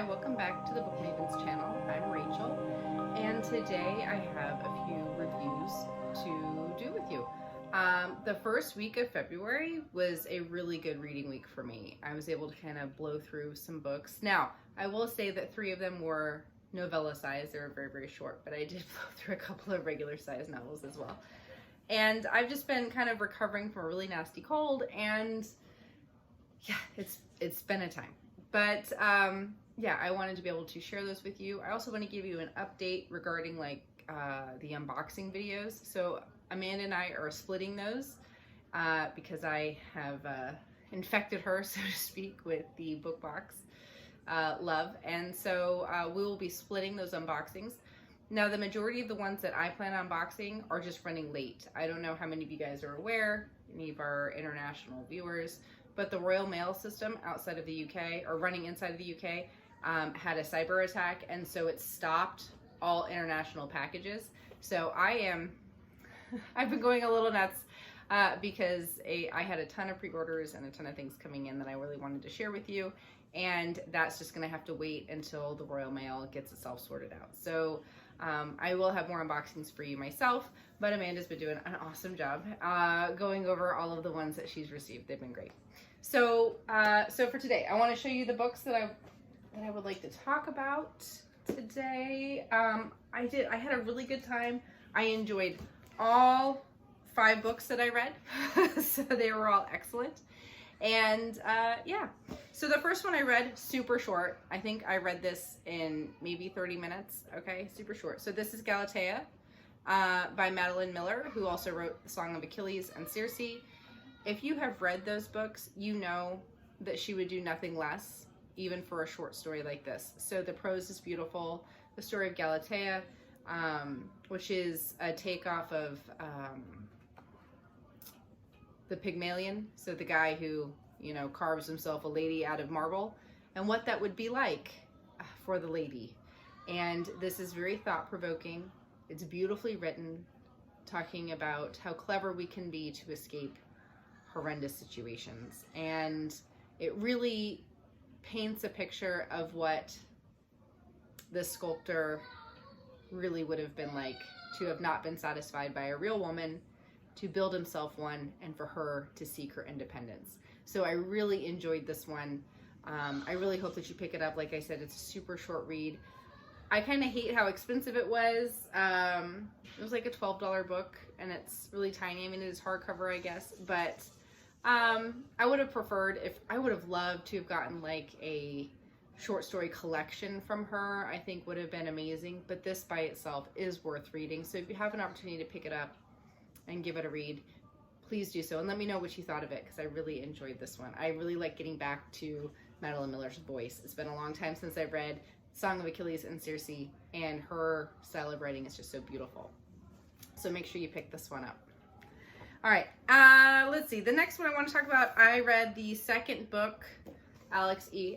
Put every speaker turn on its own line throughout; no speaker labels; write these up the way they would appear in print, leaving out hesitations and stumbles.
Hi, welcome back to the Book Mavens channel. I'm Rachel, and today I have a few reviews to do with you. The first week of February was a really good reading week for me. I was able to kind of blow through some books. Now, I will say that 3 of them were novella size. They were very, very short, but I did blow through a couple of regular size novels as well. And I've just been kind of recovering from a really nasty cold, and yeah, it's been a time. But yeah, I wanted to be able to share those with you. I also want to give you an update regarding the unboxing videos. So Amanda and I are splitting those because I have infected her, so to speak, with the book box love. And so we will be splitting those unboxings. Now, the majority of the ones that I plan on unboxing are just running late. I don't know how many of you guys are aware, any of our international viewers, but the Royal Mail system outside of the UK, or running inside of the UK, had a cyber attack, and so it stopped all international packages. So I've been going a little nuts because I had a ton of pre-orders and a ton of things coming in that I really wanted to share with you, and that's just gonna have to wait until the Royal Mail gets itself sorted out. So I will have more unboxings for you myself, but Amanda's been doing an awesome job going over all of the ones that she's received. They've been great. So for today, I want to show you the books that I would like to talk about today. I had a really good time. I enjoyed all 5 books that I read, so they were all excellent. And yeah, so the first one I read, super short. I think I read this in maybe 30 minutes. Okay, super short. So this is Galatea by Madeline Miller, who also wrote The Song of Achilles and Circe. If you have read those books, you know that she would do nothing less, even for a short story like this. So the prose is beautiful. The story of Galatea, which is a takeoff of the Pygmalion, so the guy who, you know, carves himself a lady out of marble, and what that would be like for the lady. And this is very thought-provoking. It's beautifully written, talking about how clever we can be to escape horrendous situations. And it really paints a picture of what the sculptor really would have been like, to have not been satisfied by a real woman, to build himself one, and for her to seek her independence. So I really enjoyed this one. I really hope that you pick it up. Like I said, it's a super short read. I kind of hate how expensive it was. It was like a $12 book, and it's really tiny. I mean, it is hardcover, I guess, but I would have preferred, I would have loved to have gotten like a short story collection from her. I think would have been amazing, but this by itself is worth reading. So if you have an opportunity to pick it up and give it a read, please do so, and let me know what you thought of it, because I really enjoyed this one. I really like getting back to Madeline Miller's voice. It's been a long time since I've read Song of Achilles and Circe, and her style of writing is just so beautiful. So make sure you pick this one up. All right, let's see. The next one I want to talk about, I read the second book, Alex E.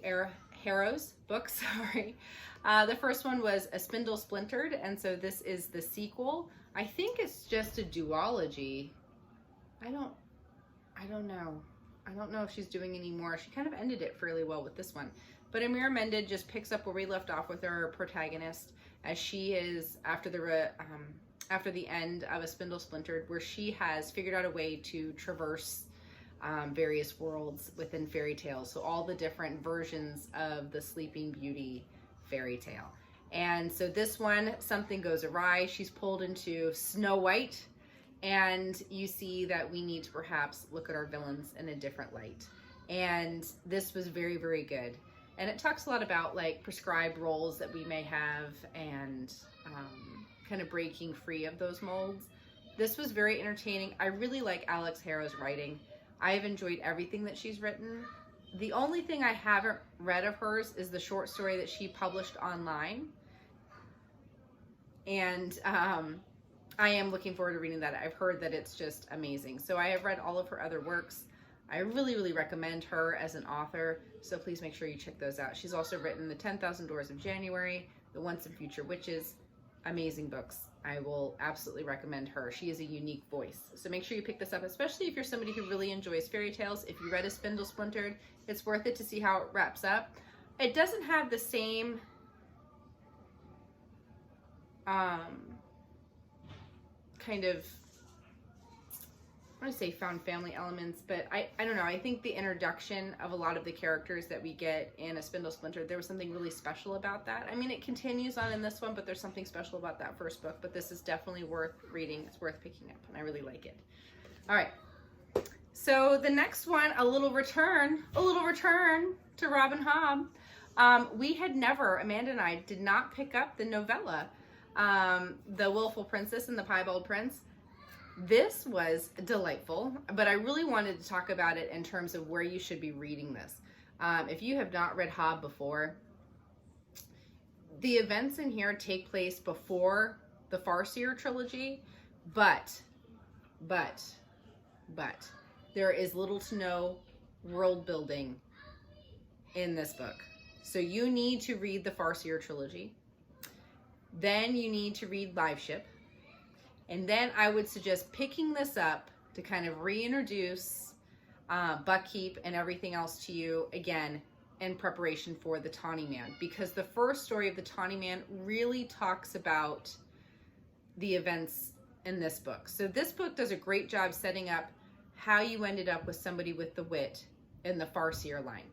Harrow's book, sorry. The first one was A Spindle Splintered, and so this is the sequel. I think it's just a duology. I don't know. I don't know if she's doing any more. She kind of ended it fairly well with this one. But Mirror Mended just picks up where we left off with our protagonist, as she is after the end of A Spindle Splintered, where she has figured out a way to traverse various worlds within fairy tales. So all the different versions of the Sleeping Beauty fairy tale. And so this one, something goes awry. She's pulled into Snow White, and you see that we need to perhaps look at our villains in a different light. And this was very, very good. And it talks a lot about like prescribed roles that we may have, and kind of breaking free of those molds. This was very entertaining. I really like Alex Harrow's writing. I have enjoyed everything that she's written. The only thing I haven't read of hers is the short story that she published online. And I am looking forward to reading that. I've heard that it's just amazing. So I have read all of her other works. I really, really recommend her as an author, so please make sure you check those out. She's also written The 10,000 Doors of January, The Once and Future Witches. Amazing books. I will absolutely recommend her. She is a unique voice. So make sure you pick this up, especially if you're somebody who really enjoys fairy tales. If you read A Spindle Splintered, it's worth it to see how it wraps up. it doesn't have the same kind of, I want to say found family elements, but I don't know. I think the introduction of a lot of the characters that we get in A Spindle Splinter, there was something really special about that. I mean, it continues on in this one, but there's something special about that first book. But this is definitely worth reading. It's worth picking up, and I really like it. All right. So the next one, a little return to Robin Hobb. We had never, Amanda and I did not pick up the novella, The Willful Princess and the Piebald Prince. This was delightful, but I really wanted to talk about it in terms of where you should be reading this. If you have not read Hobb before, the events in here take place before the Farseer trilogy, but there is little to no world building in this book. So you need to read the Farseer trilogy. Then you need to read Live Ship. And then I would suggest picking this up to kind of reintroduce Buckkeep and everything else to you again in preparation for the Tawny Man. Because the first story of the Tawny Man really talks about the events in this book. So this book does a great job setting up how you ended up with somebody with the wit in the Farseer line.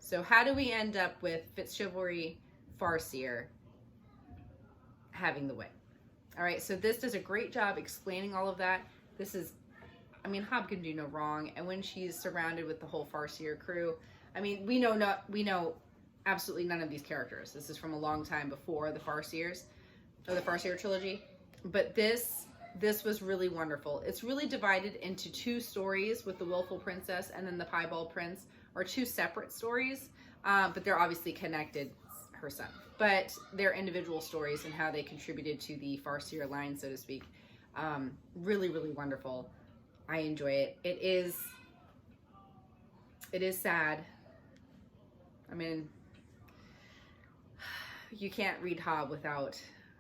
So how do we end up with Fitzchivalry Farseer having the wit? All right, so this does a great job explaining all of that. This is, I mean, Hobb can do no wrong. And when she's surrounded with the whole Farseer crew, I mean, we know absolutely none of these characters. This is from a long time before the Farseers, or the Farseer trilogy. But this was really wonderful. It's really divided into two stories with the Willful Princess and then the Piebald Prince, or two separate stories, but they're obviously connected, her son. But they're individual stories and how they contributed to the Farseer line, so to speak. Really, really wonderful. I enjoy it. It is sad. I mean, you can't read Hobb without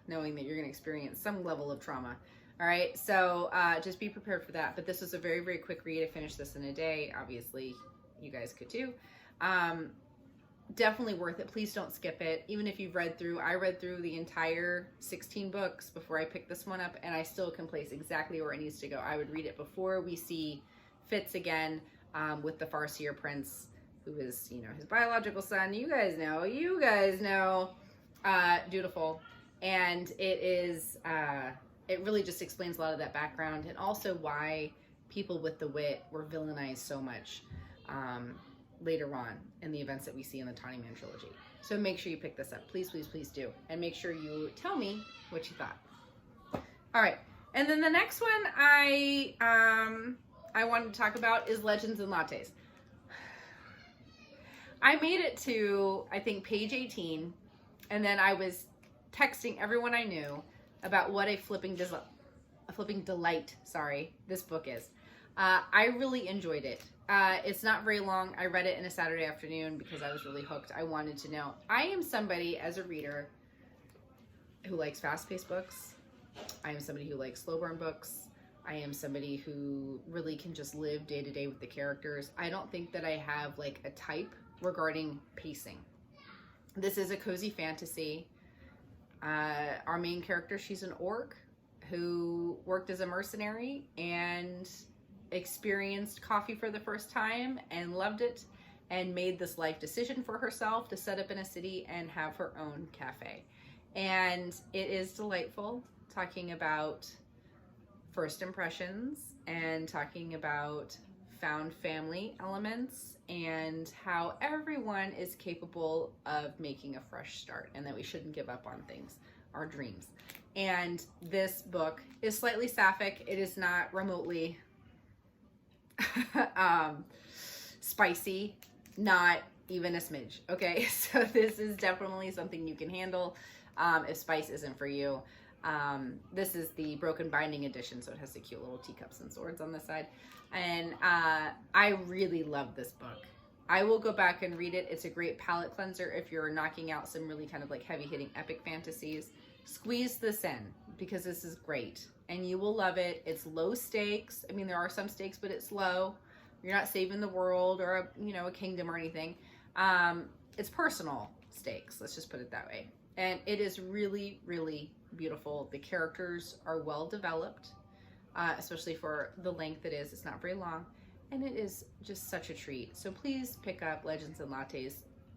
knowing that you're going to experience some level of trauma. All right, so just be prepared for that. But this was a very, very quick read. I finished this in a day. Obviously, you guys could too. Definitely worth it. Please don't skip it. Even if you've read through, I read through the entire 16 books before I picked this one up, and I still can place exactly where it needs to go. I would read it before we see Fitz again with the Farseer Prince, who is, you know, his biological son. You guys know, dutiful. And it is, it really just explains a lot of that background, and also why people with the wit were villainized so much later on in the events that we see in the Tawny Man trilogy. So make sure you pick this up. Please, please, please do. And make sure you tell me what you thought. All right. And then the next one I wanted to talk about is Legends and Lattes. I made it to, I think, page 18, and then I was texting everyone I knew about what a flipping delight, this book is. I really enjoyed it. It's not very long. I read it in a Saturday afternoon because I was really hooked. I wanted to know. I am somebody, as a reader, who likes fast-paced books. I am somebody who likes slow burn books. I am somebody who really can just live day to day with the characters. I don't think that I have like a type regarding pacing. This is a cozy fantasy. Our main character, she's an orc who worked as a mercenary and experienced coffee for the first time and loved it, and made this life decision for herself to set up in a city and have her own cafe. And it is delightful, talking about first impressions and talking about found family elements and how everyone is capable of making a fresh start, and that we shouldn't give up on things, our dreams. And this book is slightly sapphic. It is not remotely spicy, not even a smidge. Okay, so this is definitely something you can handle if spice isn't for you. This is the broken binding edition, so it has the cute little teacups and swords on the side. And I really love this book. I will go back and read it. It's a great palate cleanser if you're knocking out some really kind of like heavy hitting epic fantasies. Squeeze this in because this is great and you will love it. It's low stakes. I mean, there are some stakes, but it's low. You're not saving the world or a kingdom or anything. It's personal stakes, let's just put it that way. And it is really, really beautiful. The characters are well developed, especially for the length it is. It's not very long. And it is just such a treat. So please pick up Legends and Lattes.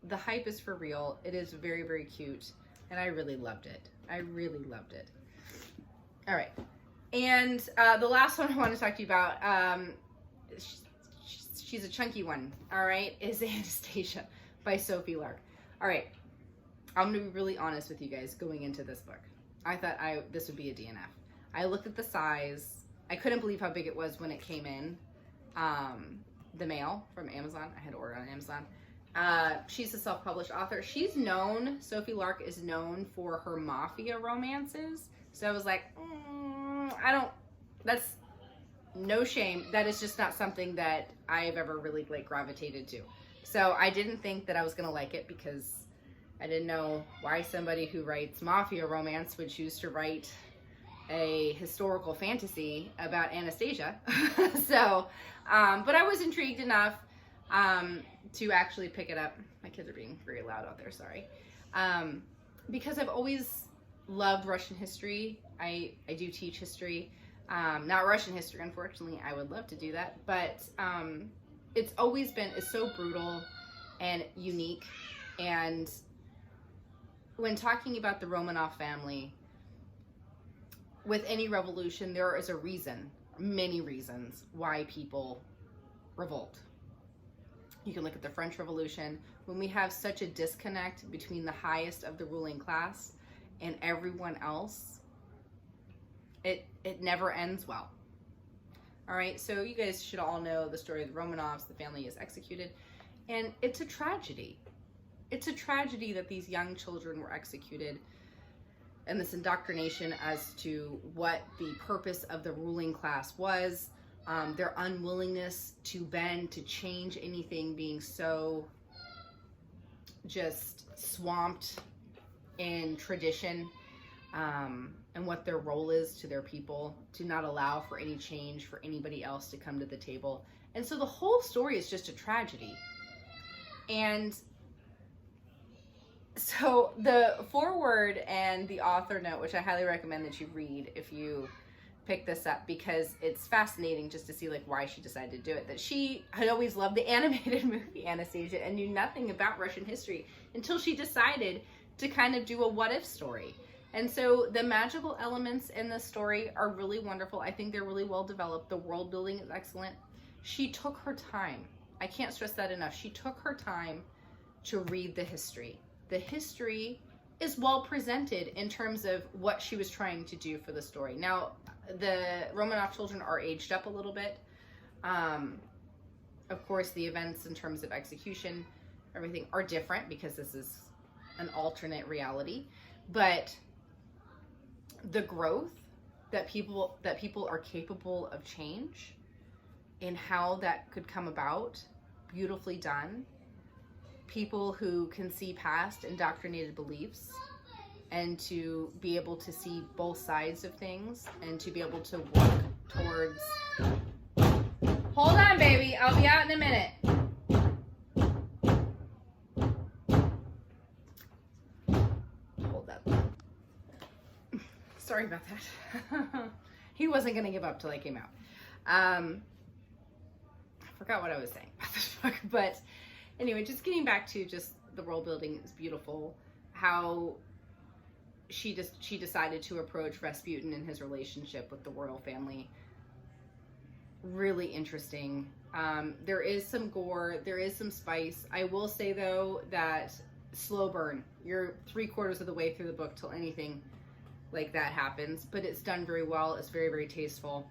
The hype is for real. It is very, very cute. And I really loved it. I really loved it. All right. And the last one I want to talk to you about, she's a chunky one, all right, is Anastasia by Sophie Lark. All right. I'm going to be really honest with you guys going into this book. I thought this would be a DNF. I looked at the size. I couldn't believe how big it was when it came in the mail from Amazon. I had to order on Amazon. She's a self-published author. Sophie Lark is known for her mafia romances. So I was like, that's no shame. That is just not something that I've ever really gravitated to. So I didn't think that I was going to like it because I didn't know why somebody who writes mafia romance would choose to write a historical fantasy about Anastasia. So, but I was intrigued enough to actually pick it up. My kids are being very loud out there, sorry. Because I've always loved Russian history. I do teach history. Not Russian history, unfortunately. I would love to do that. But it's so brutal and unique. And when talking about the Romanov family, with any revolution, there is a reason, many reasons, why people revolt. You can look at the French Revolution. When we have such a disconnect between the highest of the ruling class and everyone else, it never ends well. All right, so you guys should all know the story of the Romanovs. The family is executed, and it's a tragedy. It's a tragedy that these young children were executed, and this indoctrination as to what the purpose of the ruling class was, their unwillingness to bend, to change anything, being so just swamped in tradition, and what their role is to their people, to not allow for any change for anybody else to come to the table. And so the whole story is just a tragedy. And so the foreword and the author note, which I highly recommend that you read if you pick this up, because it's fascinating just to see why she decided to do it. That she had always loved the animated movie Anastasia and knew nothing about Russian history until she decided to kind of do a what if story. And so the magical elements in the story are really wonderful. I think they're really well developed. The world building is excellent. She took her time. I can't stress that enough. She took her time to read the history. The history is well presented in terms of what she was trying to do for the story. Now, the Romanov children are aged up a little bit. Of course, the events in terms of execution, everything are different because this is an alternate reality. But the growth that people are capable of change and how that could come about, beautifully done. People who can see past indoctrinated beliefs and to be able to see both sides of things and to be able to work towards... Hold on, baby. I'll be out in a minute. Hold up. Sorry about that. He wasn't going to give up till I came out. I forgot what I was saying about this book, but anyway, just getting back to just the world building is beautiful. How she decided to approach Rasputin and his relationship with the royal family. Really interesting. There is some gore, there is some spice. I will say though that slow burn. You're 3/4 of the way through the book till anything like that happens, but it's done very well. It's very, very tasteful.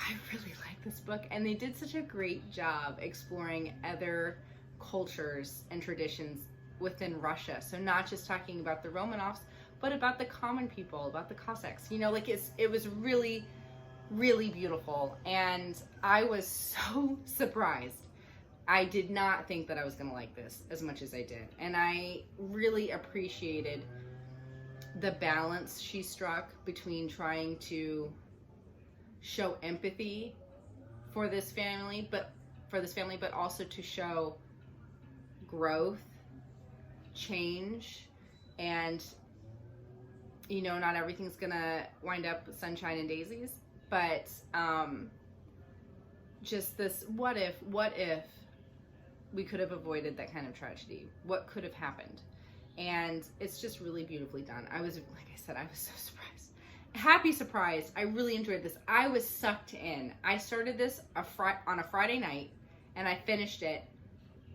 I really like this book, and they did such a great job exploring other cultures and traditions within Russia. So not just talking about the Romanovs, but about the common people, about the Cossacks. You know, it was really, really beautiful, and I was so surprised. I did not think that I was going to like this as much as I did, and I really appreciated the balance she struck between trying to show empathy for this family, but for this family, but also to show growth, change, and, you know, not everything's gonna wind up with sunshine and daisies, but just this what if we could have avoided that kind of tragedy? What could have happened? And it's just really beautifully done. I was, like I said, I was so surprised. Happy surprise. I really enjoyed this. I was sucked in. I started this on a Friday night, and I finished it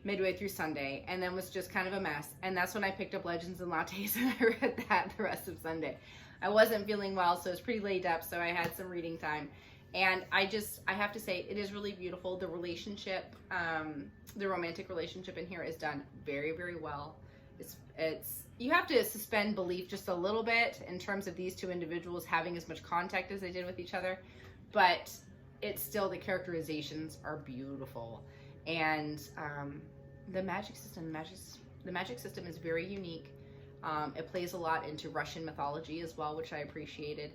midway through Sunday, and then was just kind of a mess. And that's when I picked up Legends and Lattes, and I read that the rest of Sunday. I wasn't feeling well, so it was pretty laid up, so I had some reading time. And I have to say, it is really beautiful. The relationship, the romantic relationship in here is done very, very well. It's you have to suspend belief just a little bit in terms of these two individuals having as much contact as they did with each other, but it's still, the characterizations are beautiful. And the magic system is very unique. It plays a lot into Russian mythology as well, which I appreciated.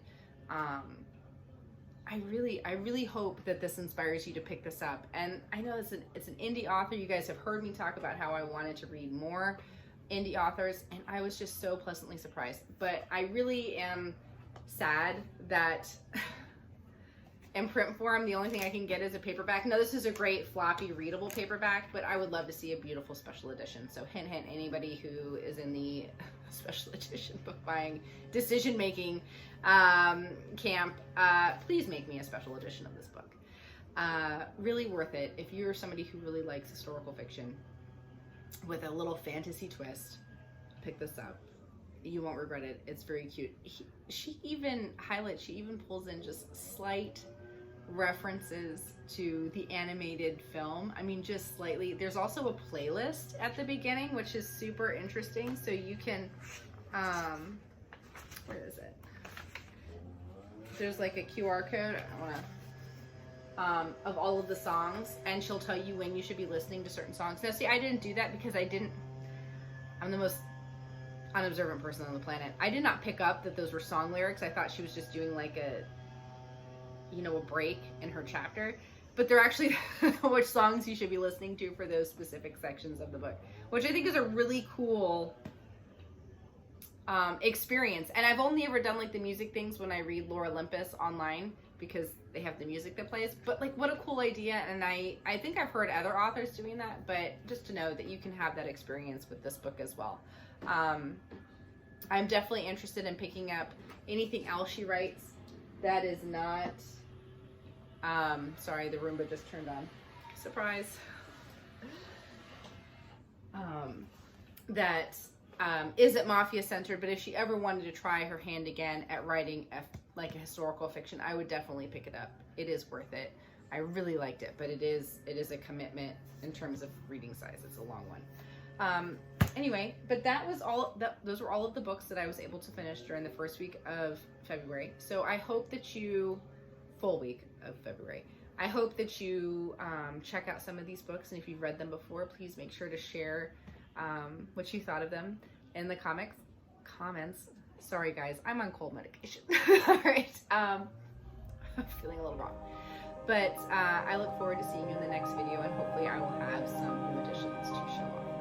I really hope that this inspires you to pick this up. And I know it's an indie author. You guys have heard me talk about how I wanted to read more indie authors, and I was just so pleasantly surprised. But I really am sad that in print form, the only thing I can get is a paperback. Now, this is a great floppy readable paperback, but I would love to see a beautiful special edition. So hint, hint, anybody who is in the special edition book buying decision making camp, please make me a special edition of this book. Really worth it. If you're somebody who really likes historical fiction with a little fantasy twist, pick this up. You won't regret it. It's very cute. She even pulls in just slight references to the animated film. I mean, just slightly. There's also a playlist at the beginning, which is super interesting. So you can, where is it? There's like a QR code. I want to, of all of the songs, and she'll tell you when you should be listening to certain songs. Now, see, I didn't do that because I'm the most unobservant person on the planet. I did not pick up that those were song lyrics. I thought she was just doing like a break in her chapter, but they're actually which songs you should be listening to for those specific sections of the book, which I think is a really cool experience. And I've only ever done like the music things when I read Lore Olympus online, because they have the music that plays. But like, what a cool idea. And I think I've heard other authors doing that, but just to know that you can have that experience with this book as well. I'm definitely interested in picking up anything else she writes that is not, sorry, the Roomba just turned on. Surprise. That isn't mafia centered, but if she ever wanted to try her hand again at writing like a historical fiction, I would definitely pick it up. It is worth it. I really liked it, but it is a commitment in terms of reading size. It's a long one. Anyway, but that was all. Those were all of the books that I was able to finish during the first week of February. So I hope that full week of February. I hope that you check out some of these books, and if you've read them before, please make sure to share what you thought of them in the comments. Sorry guys, I'm on cold medication. All right, I'm feeling a little wrong, but I look forward to seeing you in the next video, and hopefully I will have some new additions to show off.